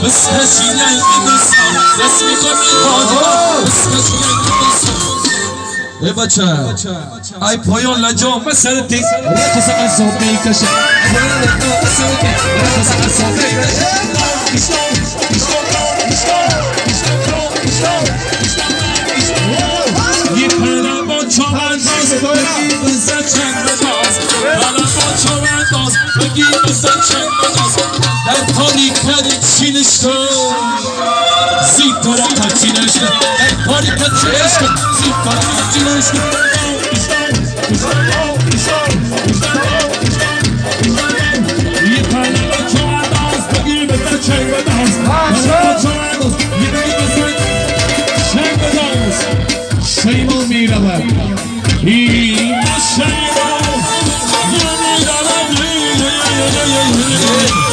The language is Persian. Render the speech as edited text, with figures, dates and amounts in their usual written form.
بس هشيل الإنسان رسمي قمي قادمة بس هشيل الإنسان ای بچه ای پایان لجام مثل تیز رقص اصابی کشه رقص اصابی کشه یه پدر با چوبنداز بگی بزن چند بداز پدر با چوبنداز بگی بزن چند بداز در تاریکت چینش کن زیب کنم تچینش کن در تاریکت چینش کن زیب کنم تچینش کن یه پدر با چوبنداز بگی بزن چند بداز پدر با چوبنداز بگی بزن چند بداز شیما میرود این شیما میرود